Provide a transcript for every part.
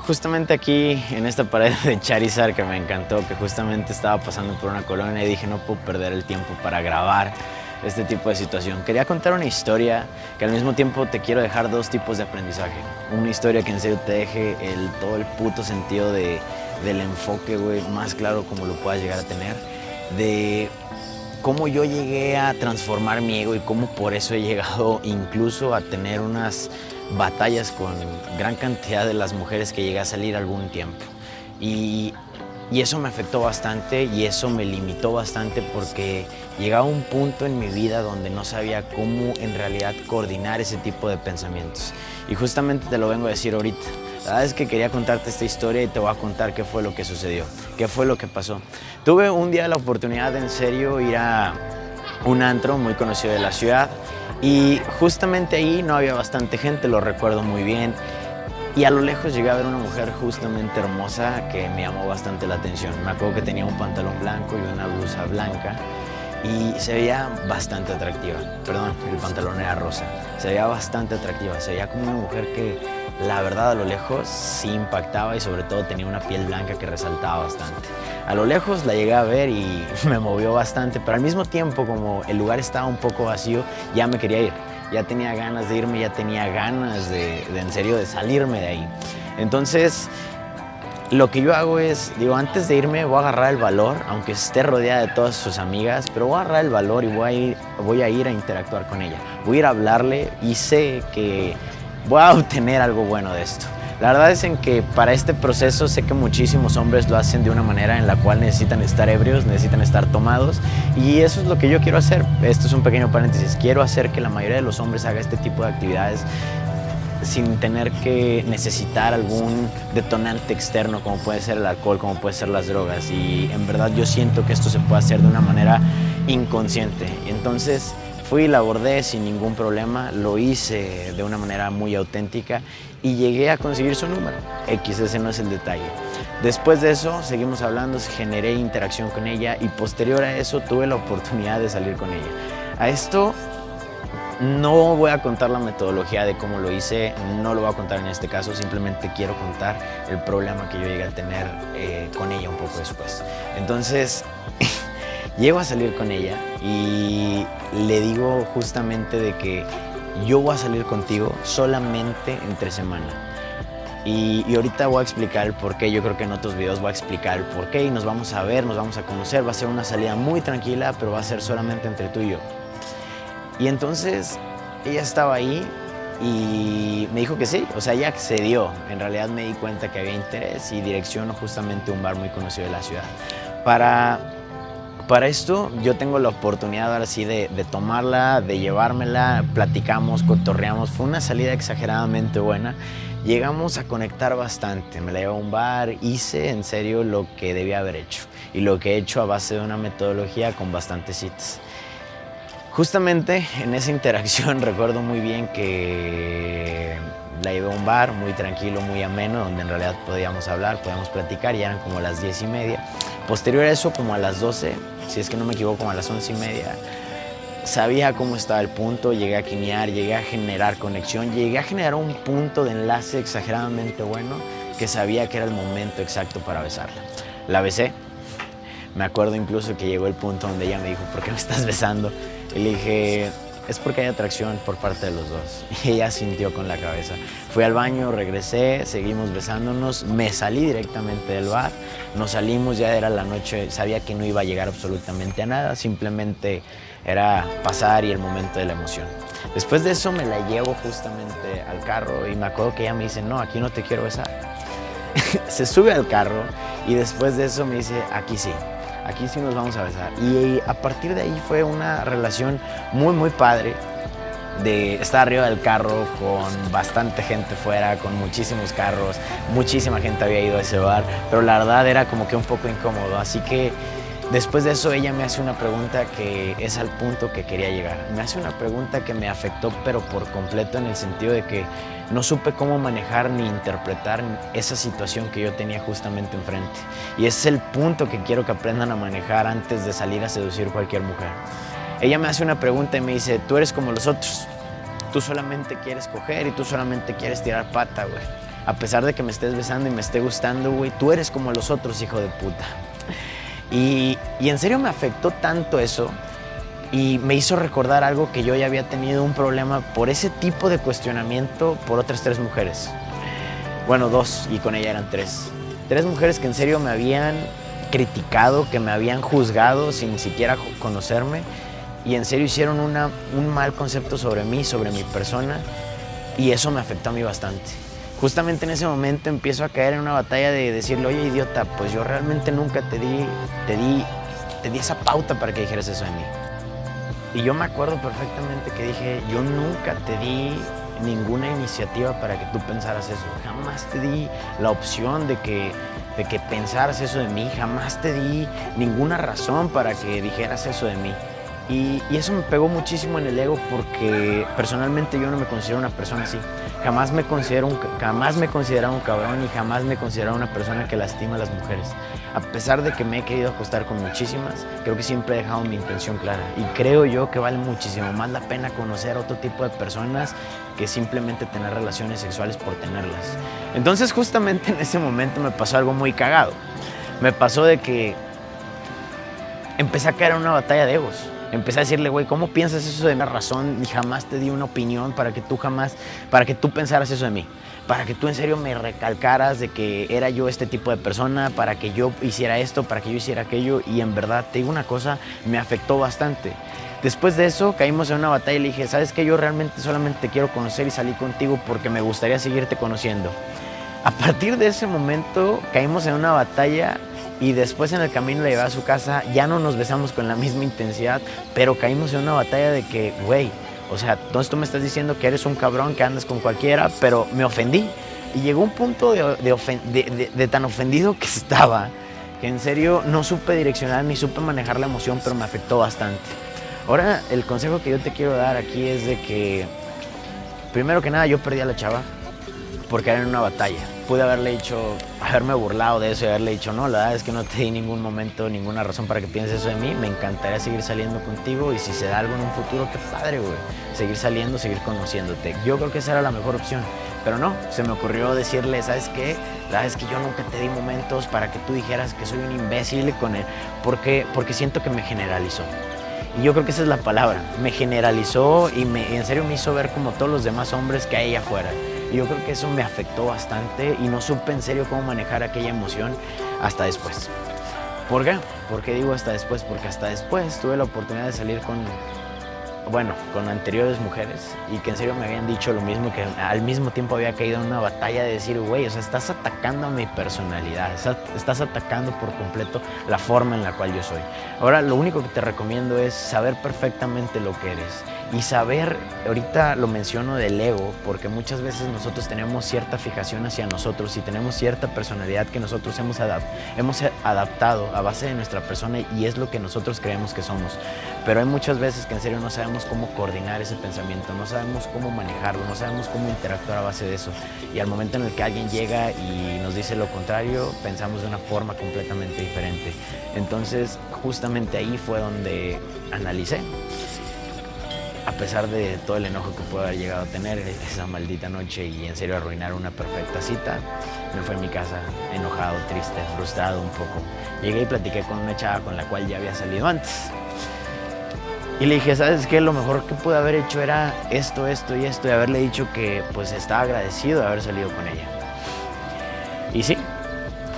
Justamente aquí en esta pared de Charizard que me encantó, que justamente estaba pasando por una colonia y dije no puedo perder el tiempo para grabar este tipo de situación. Quería contar una historia que al mismo tiempo te quiero dejar dos tipos de aprendizaje. Una historia que en serio te deje todo el puto sentido del enfoque, güey, más claro como lo puedas llegar a tener. De cómo yo llegué a transformar mi ego y cómo por eso he llegado incluso a tener unas batallas con gran cantidad de las mujeres que llegué a salir algún tiempo. Y eso me afectó bastante y eso me limitó bastante porque llegaba un punto en mi vida donde no sabía cómo en realidad coordinar ese tipo de pensamientos. Y justamente te lo vengo a decir ahorita. La verdad es que quería contarte esta historia y te voy a contar qué fue lo que sucedió, qué fue lo que pasó. Tuve un día la oportunidad de en serio ir a un antro muy conocido de la ciudad y justamente ahí no había bastante gente, lo recuerdo muy bien. Y a lo lejos llegué a ver una mujer justamente hermosa que me llamó bastante la atención. Me acuerdo que tenía un pantalón blanco y una blusa blanca y se veía bastante atractiva. Perdón, el pantalón era rosa. Se veía bastante atractiva, se veía como una mujer que la verdad a lo lejos sí impactaba y sobre todo tenía una piel blanca que resaltaba bastante. A lo lejos la llegué a ver y me movió bastante, pero al mismo tiempo como el lugar estaba un poco vacío, ya me quería ir. Ya tenía ganas de irme, ya tenía ganas de en serio de salirme de ahí. Entonces, lo que yo hago es, digo, antes de irme voy a agarrar el valor, aunque esté rodeada de todas sus amigas, pero voy a agarrar el valor y voy a ir a interactuar con ella. Voy a ir a hablarle y sé que voy a obtener algo bueno de esto. La verdad es en que para este proceso sé que muchísimos hombres lo hacen de una manera en la cual necesitan estar ebrios, necesitan estar tomados y eso es lo que yo quiero hacer. Esto es un pequeño paréntesis. Quiero hacer que la mayoría de los hombres haga este tipo de actividades sin tener que necesitar algún detonante externo como puede ser el alcohol, como puede ser las drogas y en verdad yo siento que esto se puede hacer de una manera inconsciente. Entonces fui y la abordé sin ningún problema, lo hice de una manera muy auténtica y llegué a conseguir su número. Ese no es el detalle. Después de eso seguimos hablando, generé interacción con ella y posterior a eso tuve la oportunidad de salir con ella. A esto no voy a contar la metodología de cómo lo hice, no lo voy a contar en este caso, simplemente quiero contar el problema que yo llegué a tener con ella un poco después. Entonces, llego a salir con ella y le digo justamente de que yo voy a salir contigo solamente entre semana. Y ahorita voy a explicar el por qué, yo creo que en otros videos voy a explicar el por qué y nos vamos a ver, nos vamos a conocer, va a ser una salida muy tranquila, pero va a ser solamente entre tú y yo. Y entonces ella estaba ahí y me dijo que sí, o sea, ella accedió. En realidad me di cuenta que había interés y direccionó justamente un bar muy conocido de la ciudad. Para esto yo tengo la oportunidad ahora sí de tomarla, de llevármela, platicamos, cotorreamos. Fue una salida exageradamente buena. Llegamos a conectar bastante, me la llevé a un bar, hice en serio lo que debía haber hecho y lo que he hecho a base de una metodología con bastantes citas. Justamente en esa interacción recuerdo muy bien que la llevé a un bar muy tranquilo, muy ameno, donde en realidad podíamos hablar, podíamos platicar, ya eran como las 10:30. Posterior a eso, como a las 12, si es que no me equivoco, como a las 11:30, sabía cómo estaba el punto, llegué a quinear, llegué a generar conexión, llegué a generar un punto de enlace exageradamente bueno que sabía que era el momento exacto para besarla. La besé. Me acuerdo incluso que llegó el punto donde ella me dijo, ¿por qué me estás besando? Y le dije, es porque hay atracción por parte de los dos. Y ella sintió con la cabeza. Fui al baño, regresé, seguimos besándonos, me salí directamente del bar, nos salimos, ya era la noche, sabía que no iba a llegar absolutamente a nada, simplemente era pasar y el momento de la emoción. Después de eso me la llevo justamente al carro y me acuerdo que ella me dice, no, aquí no te quiero besar. Se sube al carro y después de eso me dice, aquí sí nos vamos a besar. Y a partir de ahí fue una relación muy padre de estar arriba del carro con bastante gente fuera, con muchísimos carros, muchísima gente había ido a ese bar, pero la verdad era como que un poco incómodo, así que después de eso ella me hace una pregunta que es al punto que quería llegar. Me hace una pregunta que me afectó pero por completo en el sentido de que no supe cómo manejar ni interpretar esa situación que yo tenía justamente enfrente. Y ese es el punto que quiero que aprendan a manejar antes de salir a seducir cualquier mujer. Ella me hace una pregunta y me dice, tú eres como los otros. Tú solamente quieres coger y tú solamente quieres tirar pata, güey. A pesar de que me estés besando y me esté gustando, güey, tú eres como los otros, hijo de puta. Y en serio me afectó tanto eso y me hizo recordar algo que yo ya había tenido un problema por ese tipo de cuestionamiento por otras 3 mujeres. Bueno, 2 y con ella eran 3. 3 mujeres que en serio me habían criticado, que me habían juzgado sin siquiera conocerme y en serio hicieron un mal concepto sobre mí, sobre mi persona, y eso me afectó a mí bastante. Justamente en ese momento empiezo a caer en una batalla de decirle, oye, idiota, pues yo realmente nunca te di esa pauta para que dijeras eso de mí. Y yo me acuerdo perfectamente que dije, yo nunca te di ninguna iniciativa para que tú pensaras eso. Jamás te di la opción de que pensaras eso de mí. Jamás te di ninguna razón para que dijeras eso de mí. Y eso me pegó muchísimo en el ego porque personalmente yo no me considero una persona así. Jamás me consideraba un cabrón y jamás me consideraba una persona que lastima a las mujeres. A pesar de que me he querido acostar con muchísimas, creo que siempre he dejado mi intención clara. Y creo yo que vale muchísimo más la pena conocer a otro tipo de personas que simplemente tener relaciones sexuales por tenerlas. Entonces justamente en ese momento me pasó algo muy cagado. Me pasó de que empecé a caer en una batalla de egos. Empecé a decirle, güey, ¿cómo piensas eso de mi razón? Y jamás te di una opinión para que tú pensaras eso de mí. Para que tú en serio me recalcaras de que era yo este tipo de persona, para que yo hiciera esto, para que yo hiciera aquello. Y en verdad, te digo una cosa, me afectó bastante. Después de eso, caímos en una batalla y le dije, ¿sabes qué? Yo realmente solamente te quiero conocer y salir contigo porque me gustaría seguirte conociendo. A partir de ese momento, caímos en una batalla. Y después en el camino la llevé a su casa, ya no nos besamos con la misma intensidad, pero caímos en una batalla de que, güey, o sea, entonces tú me estás diciendo que eres un cabrón, que andas con cualquiera, pero me ofendí. Y llegó un punto de tan ofendido que estaba, que en serio no supe direccionar ni supe manejar la emoción, pero me afectó bastante. Ahora, el consejo que yo te quiero dar aquí es de que, primero que nada, yo perdí a la chava porque era en una batalla. Pude haberme burlado de eso y haberle dicho, no, la verdad es que no te di ningún momento, ninguna razón para que pienses eso de mí. Me encantaría seguir saliendo contigo y si se da algo en un futuro, qué padre, güey. Seguir saliendo, seguir conociéndote. Yo creo que esa era la mejor opción. Pero no, se me ocurrió decirle, ¿sabes qué? La verdad es que yo nunca te di momentos para que tú dijeras que soy un imbécil con él, porque siento que me generalizó. Y yo creo que esa es la palabra. Me generalizó y en serio me hizo ver como todos los demás hombres que hay allá afuera. Y yo creo que eso me afectó bastante y no supe en serio cómo manejar aquella emoción hasta después. ¿Por qué? ¿Por qué digo hasta después? Porque hasta después tuve la oportunidad de salir con anteriores mujeres y que en serio me habían dicho lo mismo, que al mismo tiempo había caído en una batalla de decir, güey, o sea, estás atacando a mi personalidad, estás atacando por completo la forma en la cual yo soy. Ahora, lo único que te recomiendo es saber perfectamente lo que eres y saber, ahorita lo menciono del ego, porque muchas veces nosotros tenemos cierta fijación hacia nosotros y tenemos cierta personalidad que nosotros hemos adaptado a base de nuestra persona y es lo que nosotros creemos que somos. Pero hay muchas veces que en serio no sabemos cómo coordinar ese pensamiento, no sabemos cómo manejarlo, no sabemos cómo interactuar a base de eso. Y al momento en el que alguien llega y nos dice lo contrario, pensamos de una forma completamente diferente. Entonces, justamente ahí fue donde analicé. A pesar de todo el enojo que puedo haber llegado a tener esa maldita noche y en serio arruinar una perfecta cita, me fui a mi casa enojado, triste, frustrado un poco. Llegué y platiqué con una chava con la cual ya había salido antes. Y le dije, ¿sabes qué? Lo mejor que pude haber hecho era esto y esto, y haberle dicho que pues estaba agradecido de haber salido con ella. Y sí,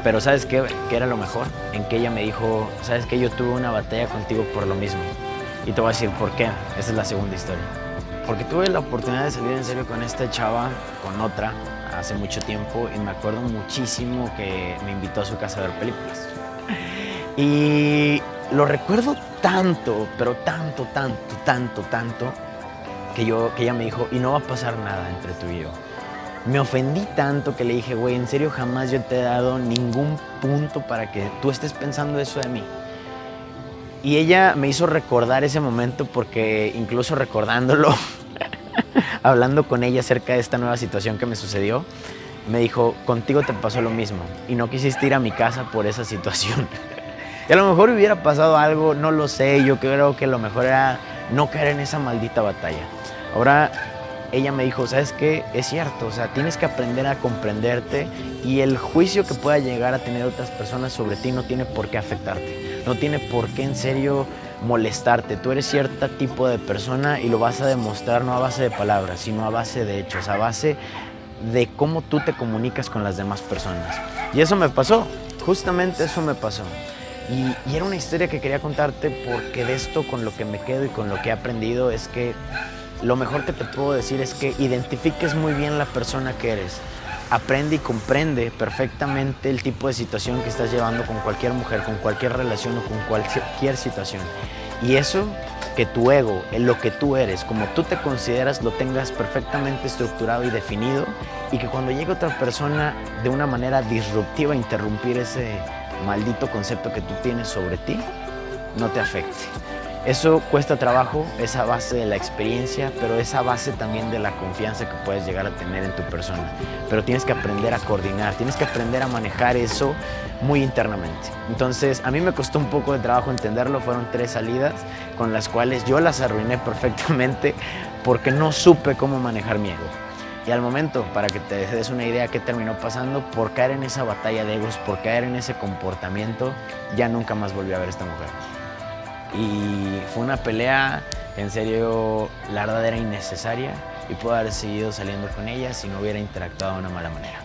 pero ¿sabes qué? ¿Qué era lo mejor? En que ella me dijo, ¿sabes qué? Yo tuve una batalla contigo por lo mismo. Y te voy a decir por qué. Esa es la segunda historia. Porque tuve la oportunidad de salir en serio con esta chava, con otra, hace mucho tiempo. Y me acuerdo muchísimo que me invitó a su casa a ver películas. Y lo recuerdo tanto, pero tanto, que ella me dijo, y no va a pasar nada entre tú y yo. Me ofendí tanto que le dije, güey, en serio jamás yo te he dado ningún punto para que tú estés pensando eso de mí. Y ella me hizo recordar ese momento porque incluso recordándolo, hablando con ella acerca de esta nueva situación que me sucedió, me dijo, contigo te pasó lo mismo y no quisiste ir a mi casa por esa situación. Y a lo mejor hubiera pasado algo, no lo sé, yo creo que lo mejor era no caer en esa maldita batalla. Ahora, ella me dijo, ¿sabes qué? Es cierto, o sea, tienes que aprender a comprenderte y el juicio que pueda llegar a tener otras personas sobre ti no tiene por qué afectarte, no tiene por qué en serio molestarte. Tú eres cierto tipo de persona y lo vas a demostrar no a base de palabras, sino a base de hechos, a base de cómo tú te comunicas con las demás personas. Y eso me pasó, justamente eso me pasó. Y era una historia que quería contarte porque de esto con lo que me quedo y con lo que he aprendido es que lo mejor que te puedo decir es que identifiques muy bien la persona que eres. Aprende y comprende perfectamente el tipo de situación que estás llevando con cualquier mujer, con cualquier relación o con cualquier situación. Y eso, que tu ego, en lo que tú eres, como tú te consideras, lo tengas perfectamente estructurado y definido y que cuando llegue otra persona de una manera disruptiva a interrumpir ese maldito concepto que tú tienes sobre ti, no te afecte. Eso cuesta trabajo, esa base de la experiencia, pero esa base también de la confianza que puedes llegar a tener en tu persona. Pero tienes que aprender a coordinar, tienes que aprender a manejar eso muy internamente. Entonces, a mí me costó un poco de trabajo entenderlo, fueron 3 salidas con las cuales yo las arruiné perfectamente porque no supe cómo manejar mi ego. Y al momento, para que te des una idea qué terminó pasando, por caer en esa batalla de egos, por caer en ese comportamiento, ya nunca más volví a ver a esta mujer. Y fue una pelea, en serio, la verdad era innecesaria y pude haber seguido saliendo con ella si no hubiera interactuado de una mala manera.